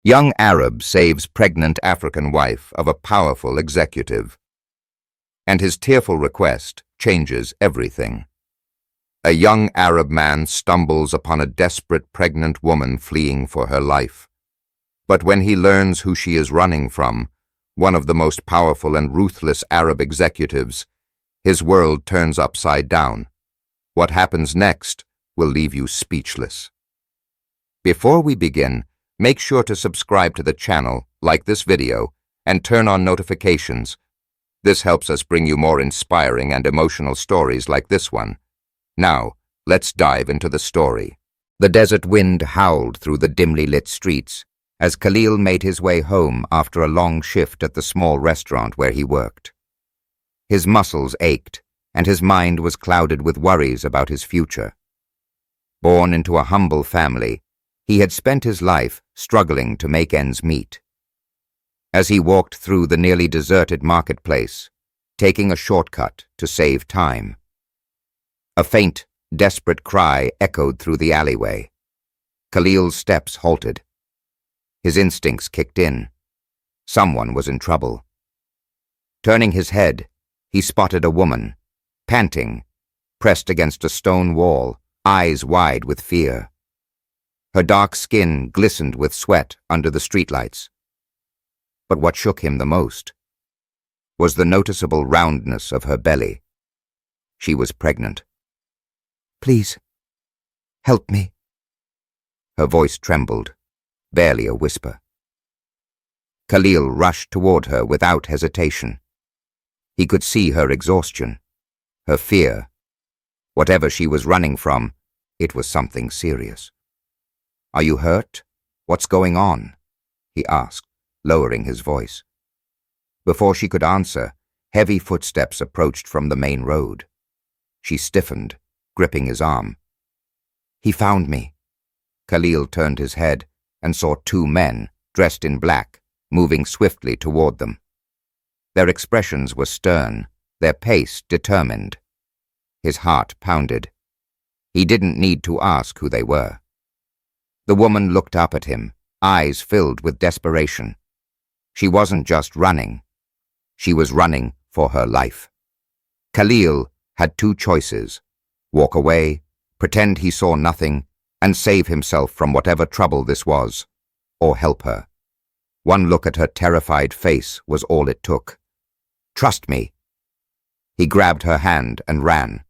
Young Arab saves pregnant African wife of a powerful executive. And his tearful request changes everything. A young Arab man stumbles upon a desperate pregnant woman fleeing for her life. But when he learns who she is running from, one of the most powerful and ruthless Arab executives, his world turns upside down. What happens next will leave you speechless. Before we begin, make sure to subscribe to the channel, like this video, and turn on notifications. This helps us bring you more inspiring and emotional stories like this one. Now, let's dive into the story. The desert wind howled through the dimly lit streets as Khalil made his way home after a long shift at the small restaurant where he worked. His muscles ached, and his mind was clouded with worries about his future. Born into a humble family, he had spent his life struggling to make ends meet. As he walked through the nearly deserted marketplace, taking a shortcut to save time, a faint, desperate cry echoed through the alleyway. Khalil's steps halted. His instincts kicked in. Someone was in trouble. Turning his head, he spotted a woman, panting, pressed against a stone wall, eyes wide with fear. Her dark skin glistened with sweat under the streetlights. But what shook him the most was the noticeable roundness of her belly. She was pregnant. "Please, help me." Her voice trembled, barely a whisper. Khalil rushed toward her without hesitation. He could see her exhaustion, her fear. Whatever she was running from, it was something serious. "Are you hurt? What's going on?" he asked, lowering his voice. Before she could answer, heavy footsteps approached from the main road. She stiffened, gripping his arm. "He found me." Khalil turned his head and saw two men, dressed in black, moving swiftly toward them. Their expressions were stern, their pace determined. His heart pounded. He didn't need to ask who they were. The woman looked up at him, eyes filled with desperation. She wasn't just running. She was running for her life. Khalil had two choices: walk away, pretend he saw nothing, and save himself from whatever trouble this was, or help her. One look at her terrified face was all it took. "Trust me." He grabbed her hand and ran.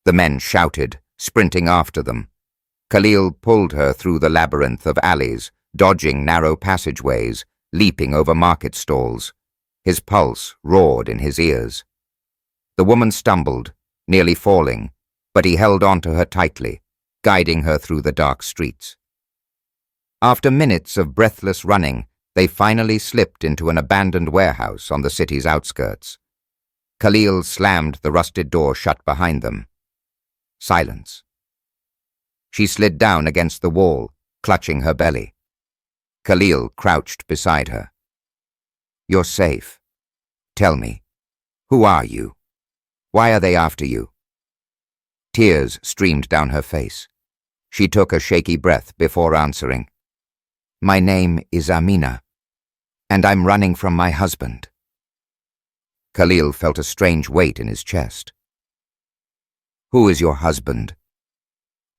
The men shouted, sprinting after them. Khalil pulled her through the labyrinth of alleys, dodging narrow passageways, leaping over market stalls. His pulse roared in his ears. The woman stumbled, nearly falling, but he held on to her tightly, guiding her through the dark streets. After minutes of breathless running, they finally slipped into an abandoned warehouse on the city's outskirts. Khalil slammed the rusted door shut behind them. Silence. She slid down against the wall, clutching her belly. Khalil crouched beside her. "You're safe. Tell me, who are you? Why are they after you?" Tears streamed down her face. She took a shaky breath before answering. "My name is Amina, and I'm running from my husband." Khalil felt a strange weight in his chest. "Who is your husband?"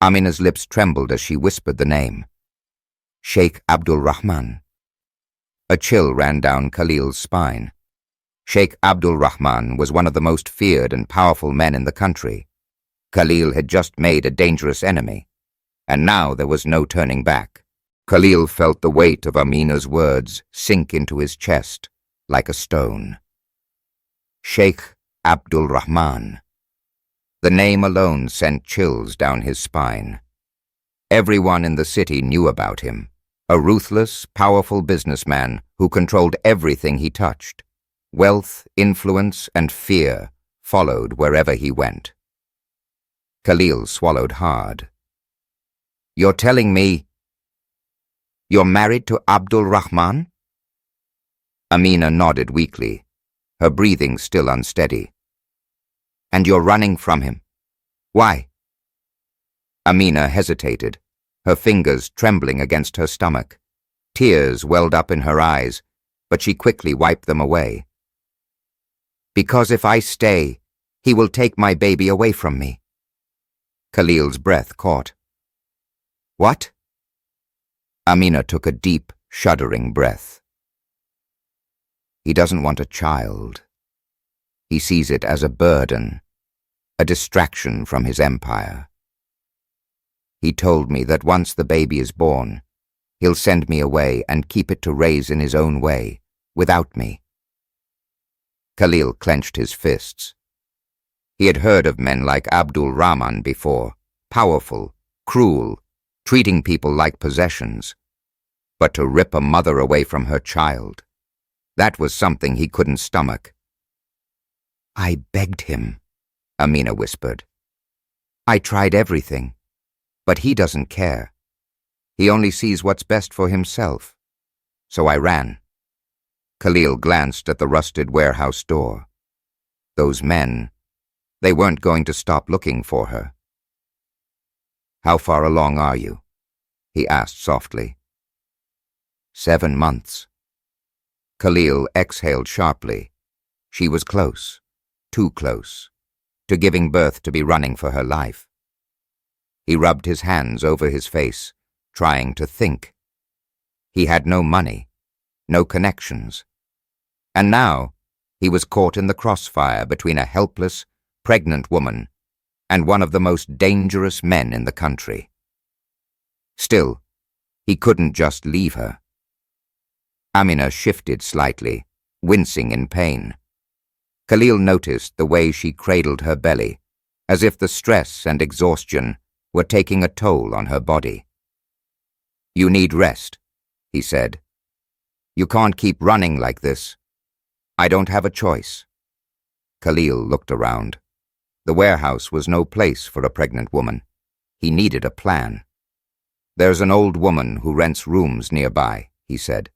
Amina's lips trembled as she whispered the name. "Sheikh Abdul Rahman." A chill ran down Khalil's spine. Sheikh Abdul Rahman was one of the most feared and powerful men in the country. Khalil had just made a dangerous enemy, and now there was no turning back. Khalil felt the weight of Amina's words sink into his chest like a stone. Sheikh Abdul Rahman. The name alone sent chills down his spine. Everyone in the city knew about him, a ruthless, powerful businessman who controlled everything he touched. Wealth, influence, and fear followed wherever he went. Khalil swallowed hard. "You're telling me you're married to Abdul Rahman?" Amina nodded weakly, her breathing still unsteady. "And you're running from him. Why?" Amina hesitated, her fingers trembling against her stomach. Tears welled up in her eyes, but she quickly wiped them away. "Because if I stay, he will take my baby away from me." Khalil's breath caught. "What?" Amina took a deep, shuddering breath. "He doesn't want a child. He sees it as a burden, a distraction from his empire. He told me that once the baby is born, he'll send me away and keep it to raise in his own way, without me." Khalil clenched his fists. He had heard of men like Abdul Rahman before, powerful, cruel, treating people like possessions. But to rip a mother away from her child, that was something he couldn't stomach. "I begged him," Amina whispered. "I tried everything, but he doesn't care. He only sees what's best for himself. So I ran." Khalil glanced at the rusted warehouse door. Those men, they weren't going to stop looking for her. "How far along are you?" he asked softly. 7 months. Khalil exhaled sharply. She was close, too close, to giving birth to be running for her life. He rubbed his hands over his face, trying to think. He had no money, no connections. And now he was caught in the crossfire between a helpless, pregnant woman and one of the most dangerous men in the country. Still, he couldn't just leave her. Amina shifted slightly, wincing in pain. Khalil noticed the way she cradled her belly, as if the stress and exhaustion were taking a toll on her body. "You need rest," he said. "You can't keep running like this. I don't have a choice." Khalil looked around. The warehouse was no place for a pregnant woman. He needed a plan. "There's an old woman who rents rooms nearby," he said.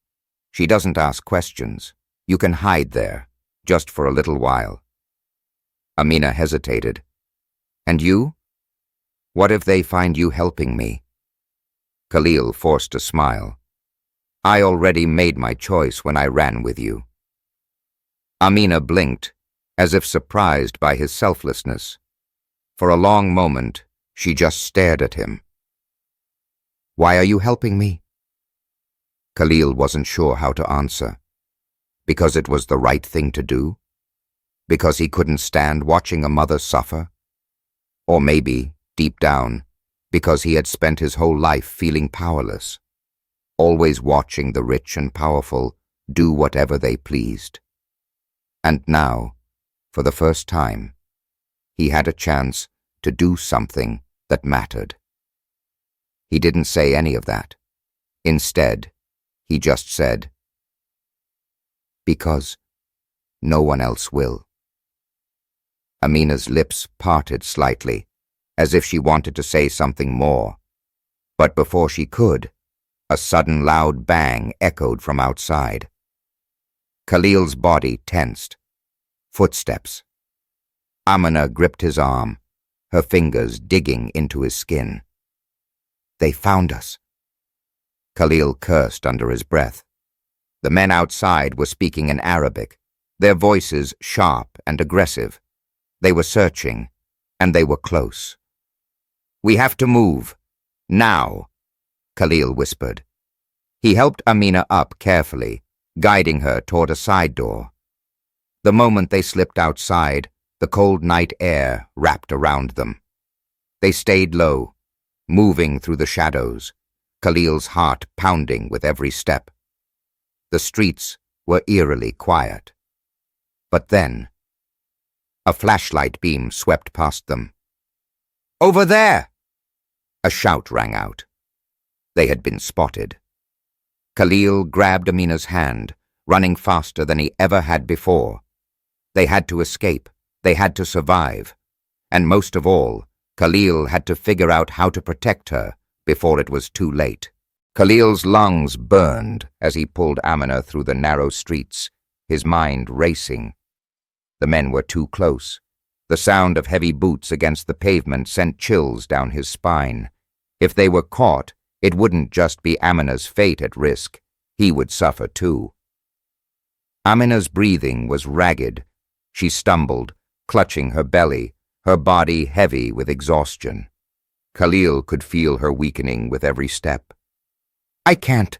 "She doesn't ask questions. You can hide there, just for a little while." Amina hesitated. "And you? What if they find you helping me?" Khalil forced a smile. "I already made my choice when I ran with you." Amina blinked, as if surprised by his selflessness. For a long moment, she just stared at him. "Why are you helping me?" Khalil wasn't sure how to answer. Because it was the right thing to do? Because he couldn't stand watching a mother suffer? Or maybe, deep down, because he had spent his whole life feeling powerless, always watching the rich and powerful do whatever they pleased. And now, for the first time, he had a chance to do something that mattered. He didn't say any of that. Instead, he just said, "Because no one else will." Amina's lips parted slightly, as if she wanted to say something more. But before she could, a sudden loud bang echoed from outside. Khalil's body tensed. Footsteps. Amina gripped his arm, her fingers digging into his skin. "They found us." Khalil cursed under his breath. The men outside were speaking in Arabic, their voices sharp and aggressive. They were searching, and they were close. "We have to move. Now," Khalil whispered. He helped Amina up carefully, guiding her toward a side door. The moment they slipped outside, the cold night air wrapped around them. They stayed low, moving through the shadows, Khalil's heart pounding with every step. The streets were eerily quiet. But then, a flashlight beam swept past them. "Over there!" A shout rang out. They had been spotted. Khalil grabbed Amina's hand, running faster than he ever had before. They had to escape. They had to survive. And most of all, Khalil had to figure out how to protect her before it was too late. Khalil's lungs burned as he pulled Amina through the narrow streets, his mind racing. The men were too close. The sound of heavy boots against the pavement sent chills down his spine. If they were caught, it wouldn't just be Amina's fate at risk. He would suffer too. Amina's breathing was ragged. She stumbled, clutching her belly, her body heavy with exhaustion. Khalil could feel her weakening with every step. I can't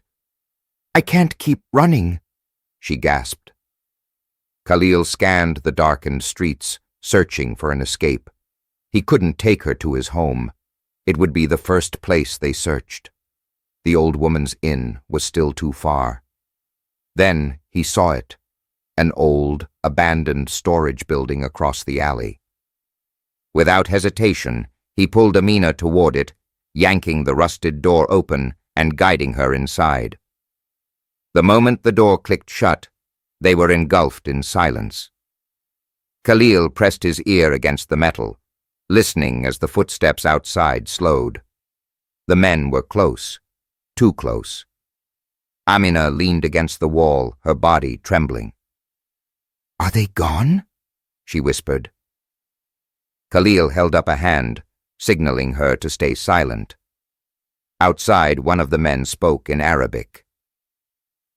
keep running," she gasped. Khalil scanned the darkened streets, searching for an escape. He couldn't take her to his home. It would be the first place they searched. The old woman's inn was still too far. Then he saw it, an old, abandoned storage building across the alley. Without hesitation, he pulled Amina toward it, yanking the rusted door open and guiding her inside. The moment the door clicked shut, they were engulfed in silence. Khalil pressed his ear against the metal, listening as the footsteps outside slowed. The men were close, too close. Amina leaned against the wall, her body trembling. "Are they gone?" she whispered. Khalil held up a hand, signaling her to stay silent. Outside, one of the men spoke in Arabic.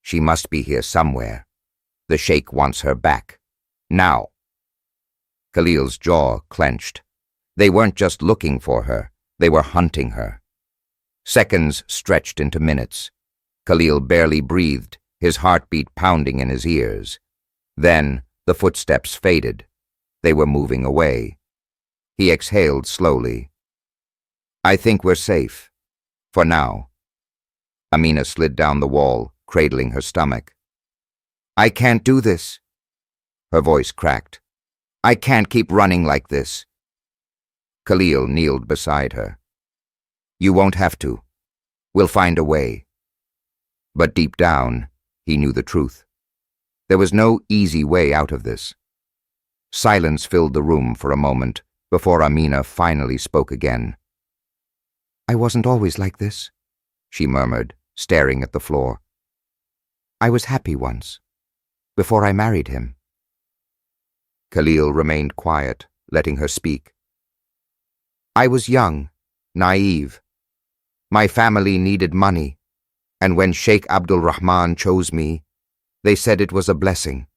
"She must be here somewhere. The sheikh wants her back. Now." Khalil's jaw clenched. They weren't just looking for her, they were hunting her. Seconds stretched into minutes. Khalil barely breathed, his heartbeat pounding in his ears. Then the footsteps faded. They were moving away. He exhaled slowly. "I think we're safe. For now." Amina slid down the wall, cradling her stomach. "I can't do this." Her voice cracked. "I can't keep running like this." Khalil kneeled beside her. "You won't have to. We'll find a way." But deep down, he knew the truth. There was no easy way out of this. Silence filled the room for a moment before Amina finally spoke again. "I wasn't always like this," she murmured, staring at the floor. "I was happy once, before I married him." Khalil remained quiet, letting her speak. "I was young, naive. My family needed money, and when Sheikh Abdul Rahman chose me, they said it was a blessing.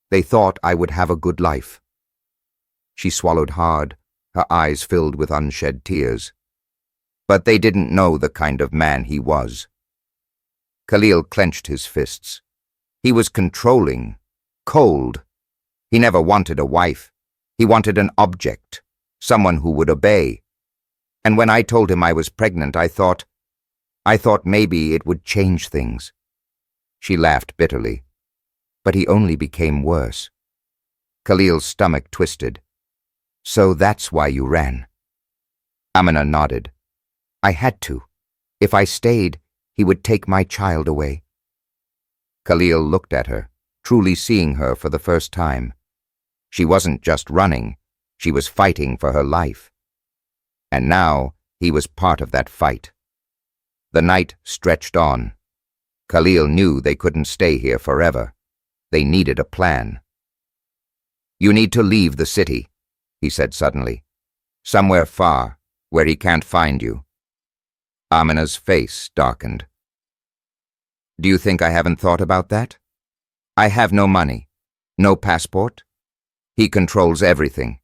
They thought I would have a good life." She swallowed hard, her eyes filled with unshed tears. But they didn't know the kind of man he was. Khalil clenched his fists. He was controlling, cold. He never wanted a wife. He wanted an object, someone who would obey. And when I told him I was pregnant, I thought maybe it would change things. She laughed bitterly. But he only became worse. Khalil's stomach twisted. "So that's why you ran." Amina nodded. "I had to. If I stayed, he would take my child away." Khalil looked at her, truly seeing her for the first time. She wasn't just running, she was fighting for her life. And now he was part of that fight. The night stretched on. Khalil knew they couldn't stay here forever. They needed a plan. "You need to leave the city," he said suddenly. "Somewhere far, where he can't find you." Amina's face darkened. "Do you think I haven't thought about that? I have no money, no passport. He controls everything."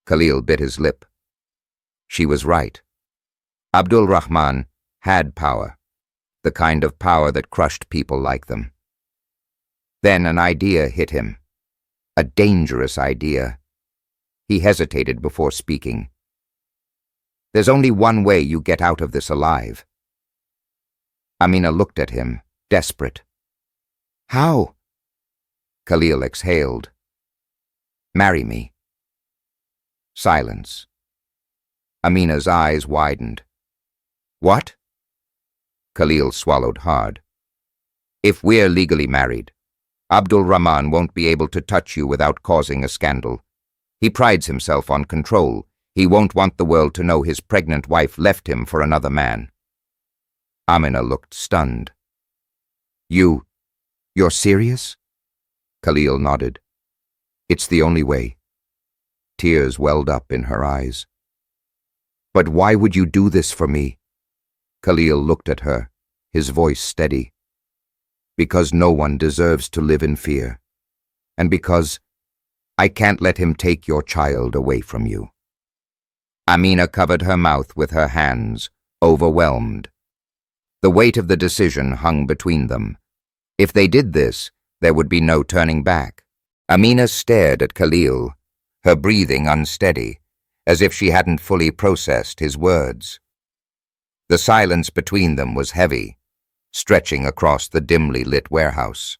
Khalil bit his lip. She was right. Abdul Rahman had power, the kind of power that crushed people like them. Then an idea hit him, a dangerous idea. He hesitated before speaking. "There's only one way you get out of this alive." Amina looked at him, desperate. "How?" Khalil exhaled. "Marry me." Silence. Amina's eyes widened. "What?" Khalil swallowed hard. "If we're legally married, Abdul Rahman won't be able to touch you without causing a scandal. He prides himself on control. He won't want the world to know his pregnant wife left him for another man." Amina looked stunned. You're serious?" Khalil nodded. "It's the only way." Tears welled up in her eyes. "But why would you do this for me?" Khalil looked at her, his voice steady. because no one deserves to live in fear, and because I can't let him take your child away from you." Amina covered her mouth with her hands, overwhelmed. The weight of the decision hung between them. If they did this, there would be no turning back. Amina stared at Khalil, her breathing unsteady, as if she hadn't fully processed his words. The silence between them was heavy, stretching across the dimly lit warehouse.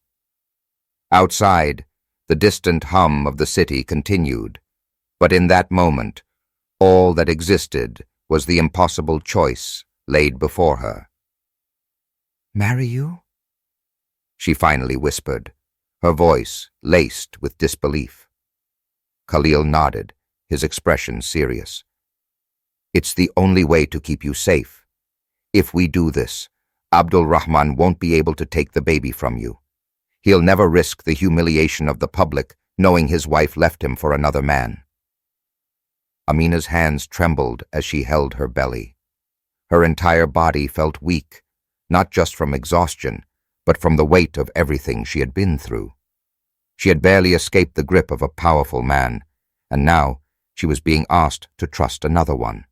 Outside, the distant hum of the city continued, but in that moment, all that existed was the impossible choice laid before her. "Marry you?" she finally whispered, her voice laced with disbelief. Khalil nodded, his expression serious. "It's the only way to keep you safe. If we do this, Abdul Rahman won't be able to take the baby from you. He'll never risk the humiliation of the public knowing his wife left him for another man." Amina's hands trembled as she held her belly. Her entire body felt weak, not just from exhaustion, but from the weight of everything she had been through. She had barely escaped the grip of a powerful man, and now she was being asked to trust another one.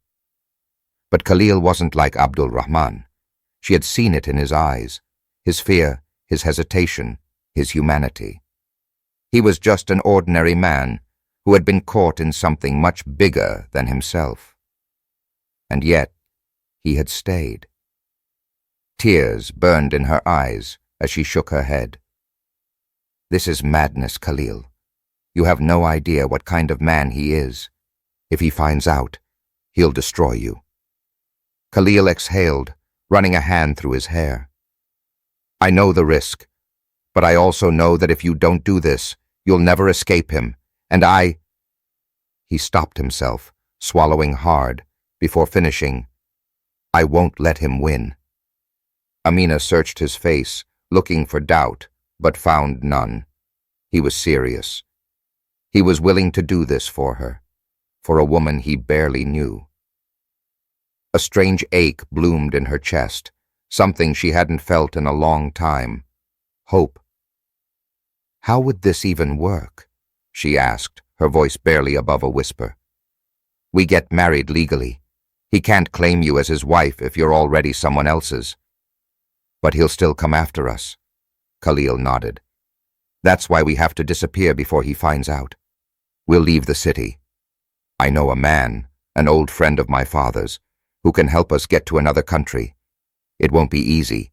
But Khalil wasn't like Abdul Rahman. She had seen it in his eyes, his fear, his hesitation, his humanity. He was just an ordinary man who had been caught in something much bigger than himself. And yet, he had stayed. Tears burned in her eyes as she shook her head. "This is madness, Khalil. You have no idea what kind of man he is. If he finds out, he'll destroy you." Khalil exhaled, running a hand through his hair. "I know the risk, but I also know that if you don't do this, you'll never escape him, and I—" He stopped himself, swallowing hard, before finishing, "I won't let him win." Amina searched his face, looking for doubt, but found none. He was serious. He was willing to do this for her, for a woman he barely knew. A strange ache bloomed in her chest, something she hadn't felt in a long time. Hope. "How would this even work?" she asked, her voice barely above a whisper. "We get married legally. He can't claim you as his wife if you're already someone else's." "But he'll still come after us." Khalil nodded. "That's why we have to disappear before he finds out. We'll leave the city. I know a man, an old friend of my father's, who can help us get to another country. It won't be easy,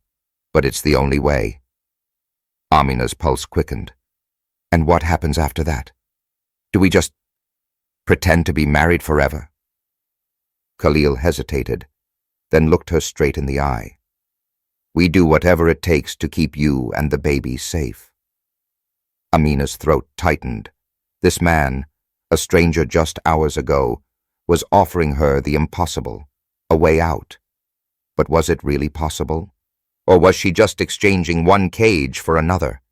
but it's the only way." Amina's pulse quickened. "And what happens after that? Do we just pretend to be married forever?" Khalil hesitated, then looked her straight in the eye. "We do whatever it takes to keep you and the baby safe." Amina's throat tightened. This man, a stranger just hours ago, was offering her the impossible, a way out. But was it really possible? Or was she just exchanging one cage for another?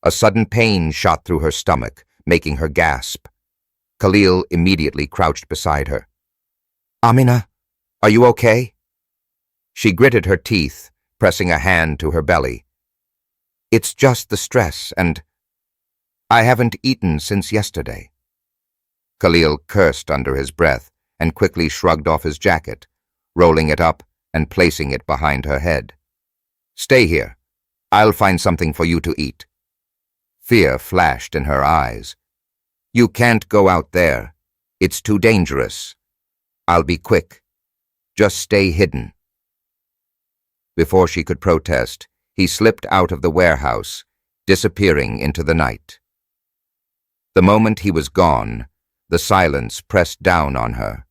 A sudden pain shot through her stomach, making her gasp. Khalil immediately crouched beside her. "Amina, are you okay?" She gritted her teeth, pressing a hand to her belly. "It's just the stress, and I haven't eaten since yesterday." Khalil cursed under his breath and quickly shrugged off his jacket, rolling it up and placing it behind her head. "Stay here. I'll find something for you to eat." Fear flashed in her eyes. "You can't go out there. It's too dangerous. I'll be quick. Just stay hidden." Before she could protest, he slipped out of the warehouse, disappearing into the night. The moment he was gone, the silence pressed down on her.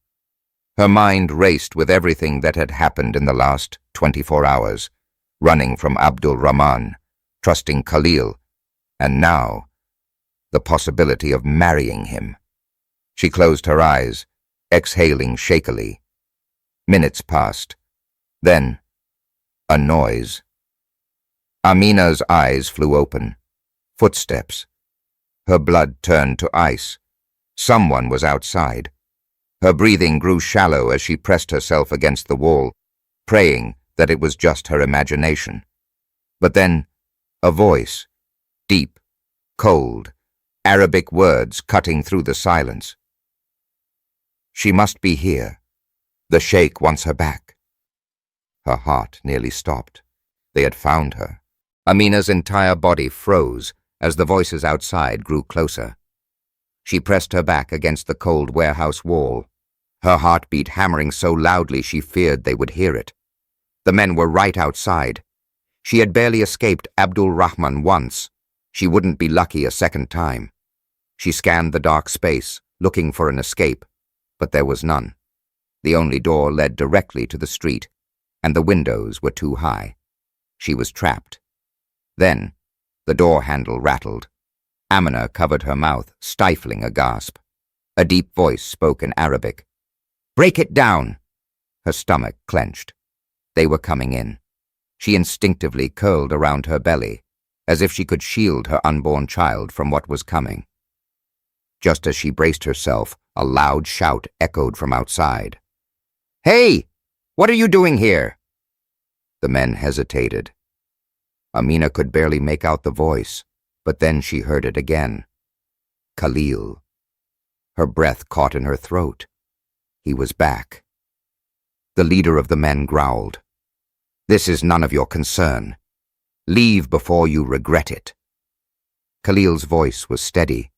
Her mind raced with everything that had happened in the last 24 hours, running from Abdul Rahman, trusting Khalil, and now, the possibility of marrying him. She closed her eyes, exhaling shakily. Minutes passed. Then, a noise. Amina's eyes flew open. Footsteps. Her blood turned to ice. Someone was outside. Her breathing grew shallow as she pressed herself against the wall, praying that it was just her imagination. But then, A voice, deep, cold, Arabic words cutting through the silence. She must be here. The sheikh wants her back. Her heart nearly stopped. They had found her. Amina's entire body froze as the voices outside grew closer. She pressed her back against the cold warehouse wall, her heartbeat hammering so loudly she feared they would hear it. The men were right outside. She had barely escaped Abdul Rahman once. She wouldn't be lucky a second time. She scanned the dark space, looking for an escape, but there was none. The only door led directly to the street, and the windows were too high. She was trapped. Then, the door handle rattled. Amina covered her mouth, stifling a gasp. A deep voice spoke in Arabic. "Break it down!" Her stomach clenched. They were coming in. She instinctively curled around her belly, as if she could shield her unborn child from what was coming. Just as she braced herself, a loud shout echoed from outside. "Hey! What are you doing here?" The men hesitated. Amina could barely make out the voice, but then she heard it again. Khalil. Her breath caught in her throat. He was back. The leader of the men growled. "This is none of your concern. Leave before you regret it." Khalil's voice was steady.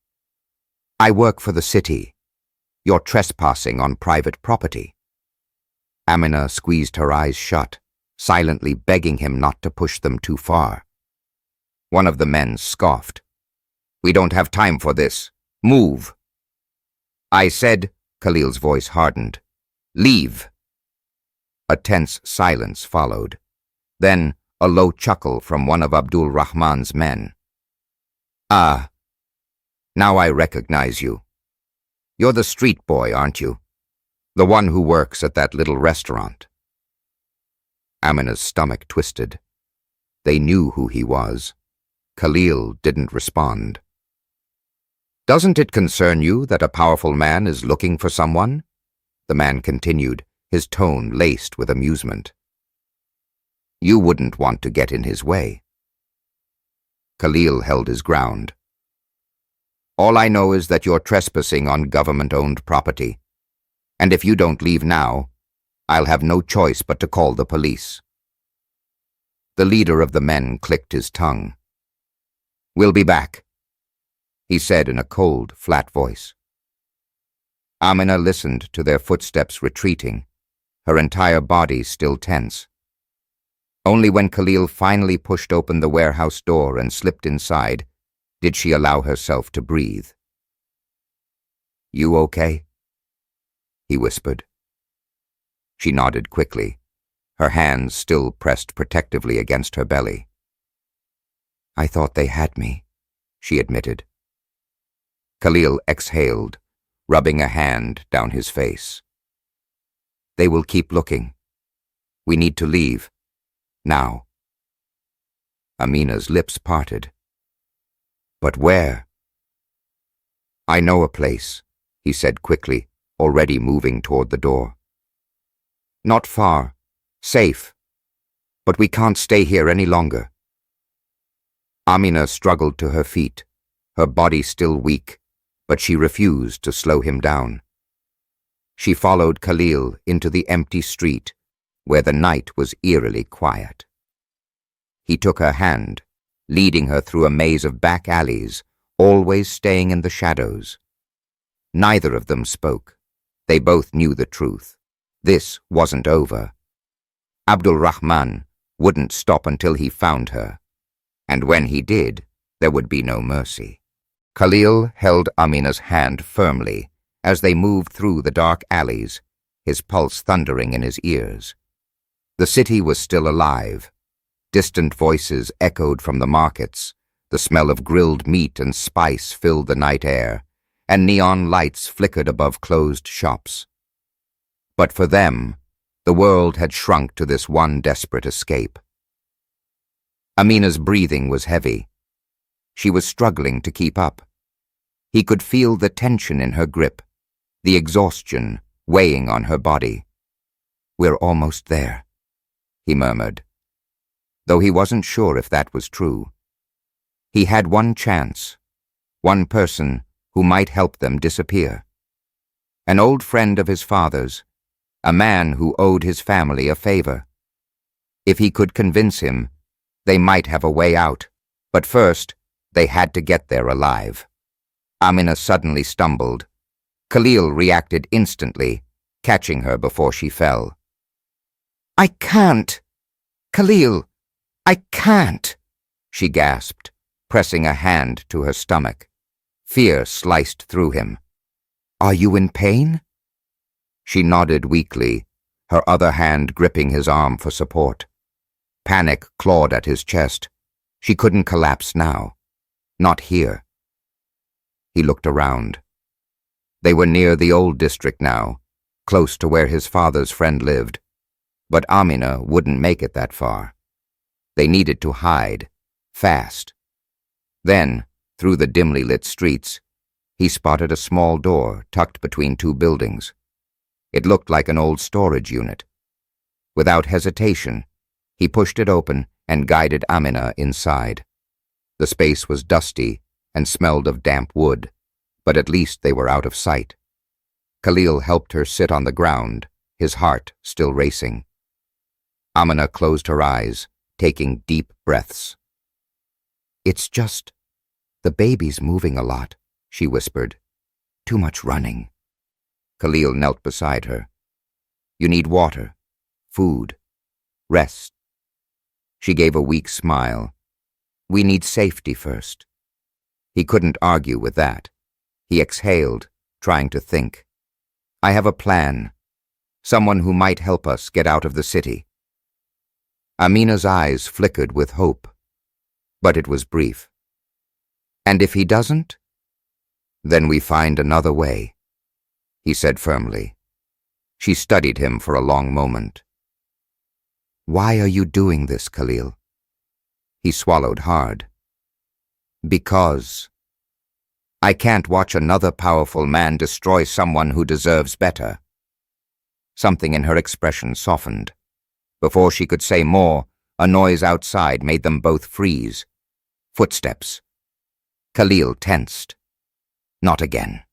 "I work for the city. You're trespassing on private property." Amina squeezed her eyes shut, silently begging him not to push them too far. One of the men scoffed. "We don't have time for this. Move." "I said," Khalil's voice hardened, "leave." A tense silence followed. Then a low chuckle from one of Abdul Rahman's men. "Ah, now I recognize you. You're the street boy, aren't you? The one who works at that little restaurant." Amina's stomach twisted. They knew who he was. Khalil didn't respond. "Doesn't it concern you that a powerful man is looking for someone?" The man continued, his tone laced with amusement. "You wouldn't want to get in his way." Khalil held his ground. "All I know is that you're trespassing on government-owned property, and if you don't leave now, I'll have no choice but to call the police." The leader of the men clicked his tongue. "We'll be back," he said in a cold, flat voice. Amina listened to their footsteps retreating, her entire body still tense. Only when Khalil finally pushed open the warehouse door and slipped inside did she allow herself to breathe. "You okay?" he whispered. She nodded quickly, her hands still pressed protectively against her belly. "I thought they had me," she admitted. Khalil exhaled, rubbing a hand down his face. "They will keep looking. We need to leave. Now." Amina's lips parted. "But where?" "I know a place," he said quickly, already moving toward the door. "Not far. Safe. But we can't stay here any longer." Amina struggled to her feet, her body still weak, but she refused to slow him down. She followed Khalil into the empty street, where the night was eerily quiet. He took her hand, leading her through a maze of back alleys, always staying in the shadows. Neither of them spoke. They both knew the truth. This wasn't over. Abdul Rahman wouldn't stop until he found her, and when he did, there would be no mercy. Khalil held Amina's hand firmly as they moved through the dark alleys, his pulse thundering in his ears. The city was still alive. Distant voices echoed from the markets, the smell of grilled meat and spice filled the night air, and neon lights flickered above closed shops. But for them, the world had shrunk to this one desperate escape. Amina's breathing was heavy. She was struggling to keep up. He could feel the tension in her grip, the exhaustion weighing on her body. "We're almost there," he murmured, though he wasn't sure if that was true. He had one chance, one person who might help them disappear. An old friend of his father's, a man who owed his family a favor. If he could convince him, they might have a way out, but first, they had to get there alive. Amina suddenly stumbled. Khalil reacted instantly, catching her before she fell. "I can't! Khalil, I can't!" she gasped, pressing a hand to her stomach. Fear sliced through him. "Are you in pain?" She nodded weakly, her other hand gripping his arm for support. Panic clawed at his chest. She couldn't collapse now. Not here. He looked around. They were near the old district now, close to where his father's friend lived. But Amina wouldn't make it that far. They needed to hide, fast. Then, through the dimly lit streets, he spotted a small door tucked between two buildings. It looked like an old storage unit. Without hesitation, he pushed it open and guided Amina inside. The space was dusty and smelled of damp wood, but at least they were out of sight. Khalil helped her sit on the ground, his heart still racing. Amina closed her eyes, taking deep breaths. "It's just, the baby's moving a lot," she whispered. "Too much running." Khalil knelt beside her. "You need water, food, rest." She gave a weak smile. "We need safety first." He couldn't argue with that. He exhaled, trying to think. "I have a plan. Someone who might help us get out of the city." Amina's eyes flickered with hope, but it was brief. "And if he doesn't? Then we find another way," he said firmly. She studied him for a long moment. "Why are you doing this, Khalil?" He swallowed hard. "Because I can't watch another powerful man destroy someone who deserves better." Something in her expression softened. Before she could say more, a noise outside made them both freeze. Footsteps. Khalil tensed. Not again.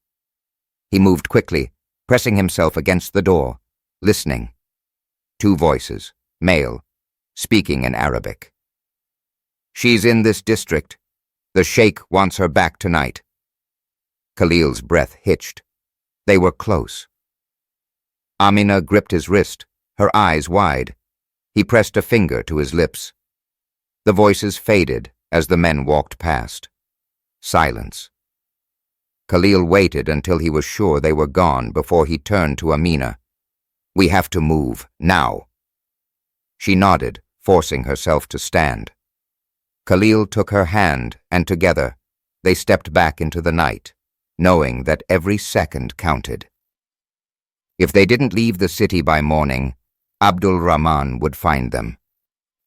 He moved quickly, pressing himself against the door, listening. Two voices, male, speaking in Arabic. "She's in this district. The sheikh wants her back tonight." Khalil's breath hitched. They were close. Amina gripped his wrist, her eyes wide. He pressed a finger to his lips. The voices faded as the men walked past. Silence. Khalil waited until he was sure they were gone before he turned to Amina. "We have to move, now." She nodded, forcing herself to stand. Khalil took her hand, and together, they stepped back into the night, knowing that every second counted. If they didn't leave the city by morning, Abdul Rahman would find them.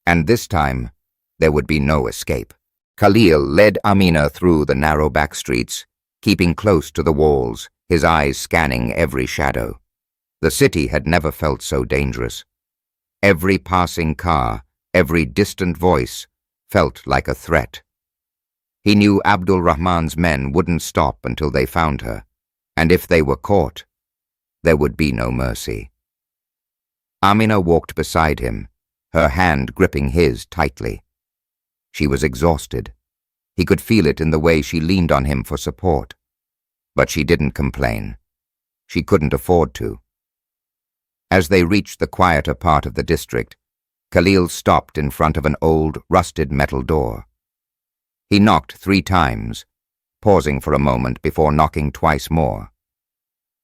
And this time, there would be no escape. Khalil led Amina through the narrow back streets, keeping close to the walls, his eyes scanning every shadow. The city had never felt so dangerous. Every passing car, every distant voice, felt like a threat. He knew Abdul Rahman's men wouldn't stop until they found her, and if they were caught, there would be no mercy. Amina walked beside him, her hand gripping his tightly. She was exhausted. He could feel it in the way she leaned on him for support. But she didn't complain. She couldn't afford to. As they reached the quieter part of the district, Khalil stopped in front of an old, rusted metal door. He knocked 3 times, pausing for a moment before knocking twice more.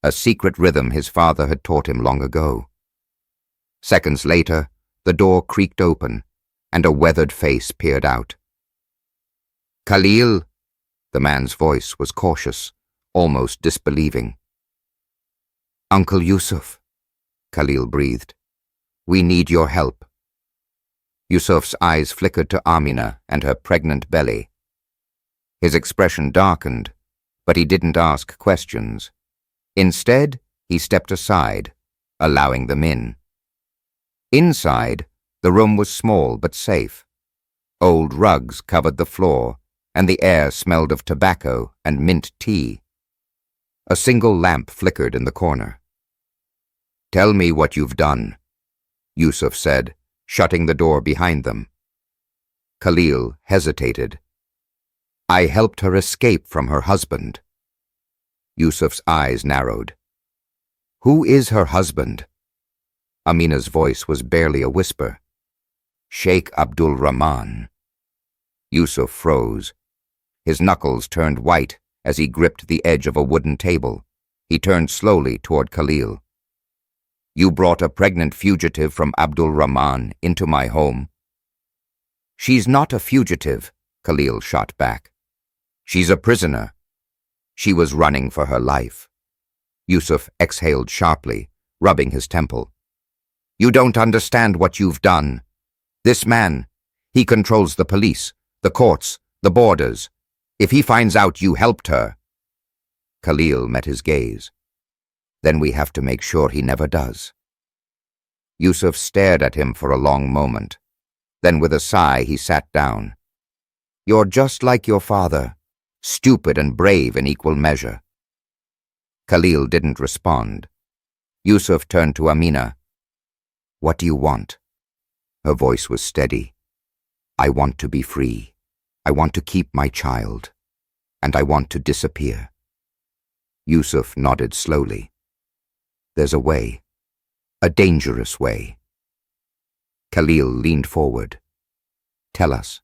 A secret rhythm his father had taught him long ago. Seconds later, the door creaked open, and a weathered face peered out. "Khalil," the man's voice was cautious, almost disbelieving. "Uncle Yusuf," Khalil breathed. "We need your help." Yusuf's eyes flickered to Amina and her pregnant belly. His expression darkened, but he didn't ask questions. Instead, he stepped aside, allowing them in. Inside, the room was small but safe. Old rugs covered the floor, and the air smelled of tobacco and mint tea. A single lamp flickered in the corner. "Tell me what you've done," Yusuf said, shutting the door behind them. Khalil hesitated. "I helped her escape from her husband." Yusuf's eyes narrowed. "Who is her husband?" Amina's voice was barely a whisper. "Sheikh Abdul Rahman." Yusuf froze. His knuckles turned white as he gripped the edge of a wooden table. He turned slowly toward Khalil. "You brought a pregnant fugitive from Abdul Rahman into my home." "She's not a fugitive," Khalil shot back. "She's a prisoner." She was running for her life. Yusuf exhaled sharply, rubbing his temple. "You don't understand what you've done. This man, he controls the police, the courts, the borders. If he finds out you helped her—" Khalil met his gaze. "Then we have to make sure he never does." Yusuf stared at him for a long moment. Then with a sigh he sat down. "You're just like your father, stupid and brave in equal measure." Khalil didn't respond. Yusuf turned to Amina. "What do you want?" Her voice was steady. "I want to be free. I want to keep my child. And I want to disappear." Yusuf nodded slowly. "There's a way. A dangerous way." Khalil leaned forward. "Tell us."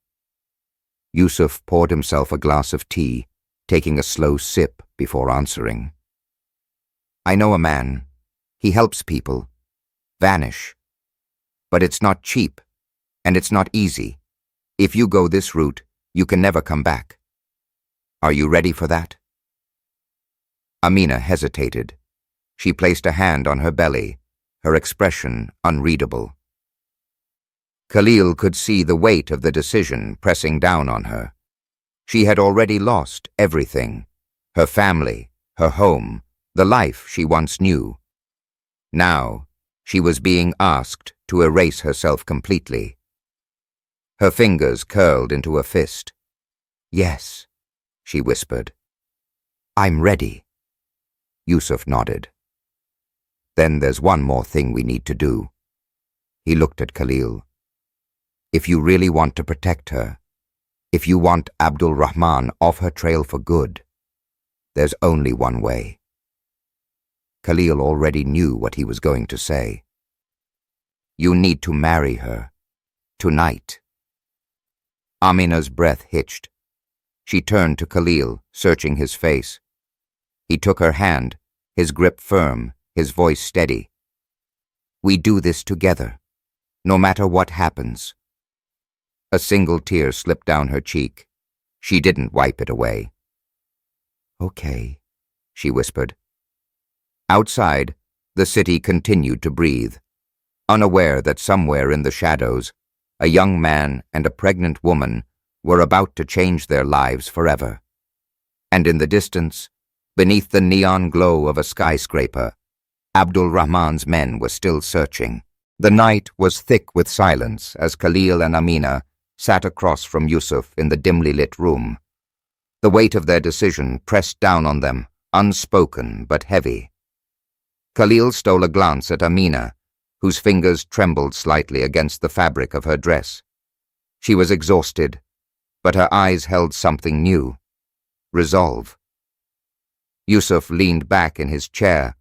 Yusuf poured himself a glass of tea, taking a slow sip before answering. "I know a man. He helps people vanish. But it's not cheap, and it's not easy. If you go this route, you can never come back. Are you ready for that?" Amina hesitated. She placed a hand on her belly, her expression unreadable. Khalil could see the weight of the decision pressing down on her. She had already lost everything: her family, her home, the life she once knew. Now, she was being asked to erase herself completely. Her fingers curled into a fist. "Yes," she whispered. "I'm ready." Yusuf nodded. "Then there's one more thing we need to do." He looked at Khalil. "If you really want to protect her, if you want Abdul Rahman off her trail for good, there's only one way." Khalil already knew what he was going to say. "You need to marry her. Tonight." Amina's breath hitched. She turned to Khalil, searching his face. He took her hand, his grip firm, his voice steady. "We do this together, no matter what happens." A single tear slipped down her cheek. She didn't wipe it away. "Okay," she whispered. Outside, the city continued to breathe, unaware that somewhere in the shadows, a young man and a pregnant woman were about to change their lives forever. And in the distance, beneath the neon glow of a skyscraper, Abdul Rahman's men were still searching. The night was thick with silence as Khalil and Amina sat across from Yusuf in the dimly lit room. The weight of their decision pressed down on them, unspoken but heavy. Khalil stole a glance at Amina, whose fingers trembled slightly against the fabric of her dress. She was exhausted, but her eyes held something new: resolve. Yusuf leaned back in his chair,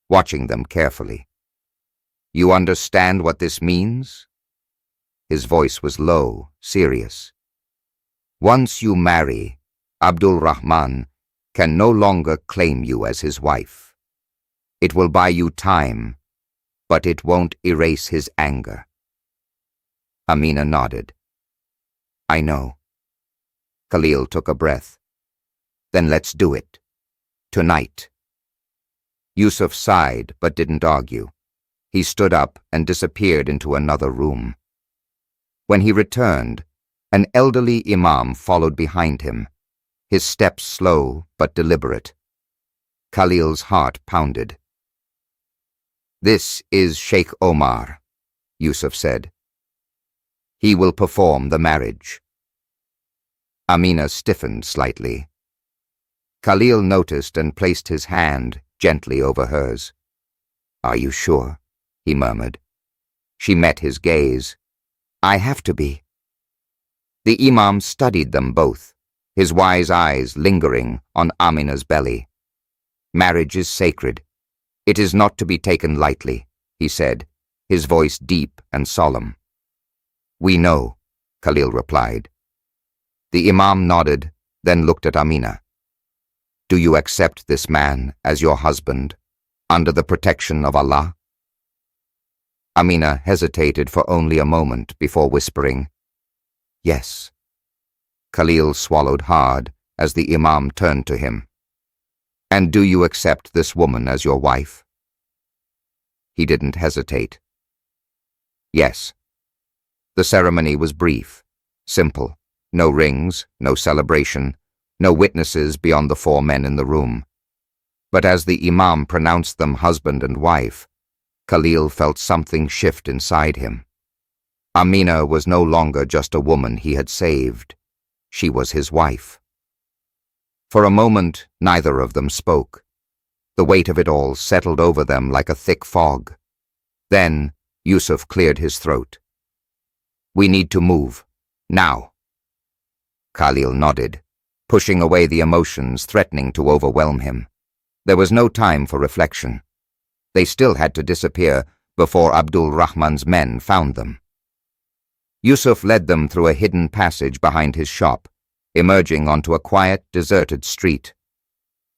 watching them carefully. "You understand what this means?" His voice was low, serious. "Once you marry, Abdul Rahman can no longer claim you as his wife. It will buy you time, but it won't erase his anger." Amina nodded. "I know." Khalil took a breath. "Then let's do it. Tonight." Yusuf sighed but didn't argue. He stood up and disappeared into another room. When he returned, an elderly imam followed behind him, his steps slow but deliberate. Khalil's heart pounded. "This is Sheikh Omar," Yusuf said. "He will perform the marriage." Amina stiffened slightly. Khalil noticed and placed his hand gently over hers. "Are you sure?" he murmured. She met his gaze. "I have to be." The Imam studied them both, his wise eyes lingering on Amina's belly. "Marriage is sacred. It is not to be taken lightly," he said, his voice deep and solemn. "We know," Khalil replied. The Imam nodded, then looked at Amina. "Do you accept this man as your husband, under the protection of Allah?" Amina hesitated for only a moment before whispering, "Yes." Khalil swallowed hard as the Imam turned to him. "And do you accept this woman as your wife?" He didn't hesitate. "Yes." The ceremony was brief, simple. No rings, no celebration, no witnesses beyond the 4 men in the room. But as the Imam pronounced them husband and wife, Khalil felt something shift inside him. Amina was no longer just a woman he had saved. She was his wife. For a moment, neither of them spoke. The weight of it all settled over them like a thick fog. Then Yusuf cleared his throat. "We need to move. Now." Khalil nodded, pushing away the emotions threatening to overwhelm him. There was no time for reflection. They still had to disappear before Abdul Rahman's men found them. Yusuf led them through a hidden passage behind his shop, emerging onto a quiet, deserted street.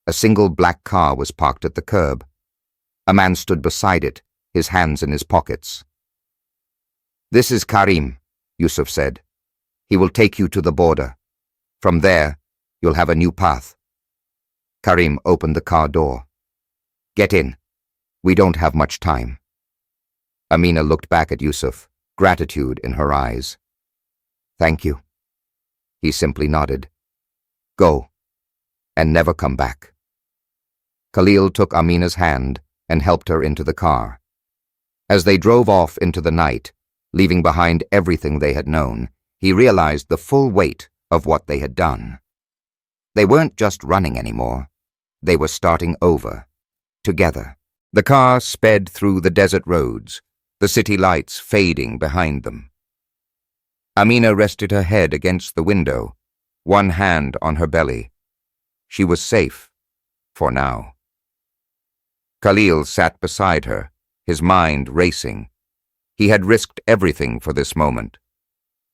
A single black car was parked at the curb. A man stood beside it, his hands in his pockets. "This is Karim," Yusuf said. "He will take you to the border. From there, you'll have a new path." Karim opened the car door. "Get in. We don't have much time." Amina looked back at Yusuf, gratitude in her eyes. "Thank you." He simply nodded. "Go, and never come back." Khalil took Amina's hand and helped her into the car. As they drove off into the night, leaving behind everything they had known, he realized the full weight of what they had done. They weren't just running anymore. They were starting over, together. The car sped through the desert roads, the city lights fading behind them. Amina rested her head against the window, one hand on her belly. She was safe, for now. Khalil sat beside her, his mind racing. He had risked everything for this moment.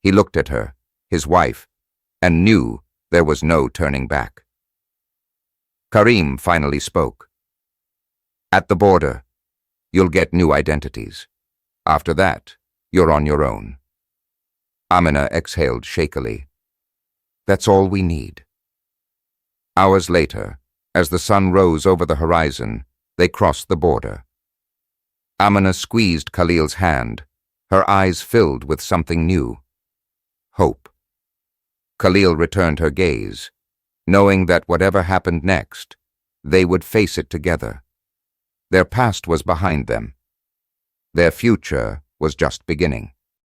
He looked at her, his wife, and knew there was no turning back. Karim finally spoke. "At the border, you'll get new identities. After that, you're on your own." Amina exhaled shakily. "That's all we need." Hours later, as the sun rose over the horizon, they crossed the border. Amina squeezed Khalil's hand, her eyes filled with something new. Hope. Khalil returned her gaze, knowing that whatever happened next, they would face it together. Their past was behind them. Their future was just beginning.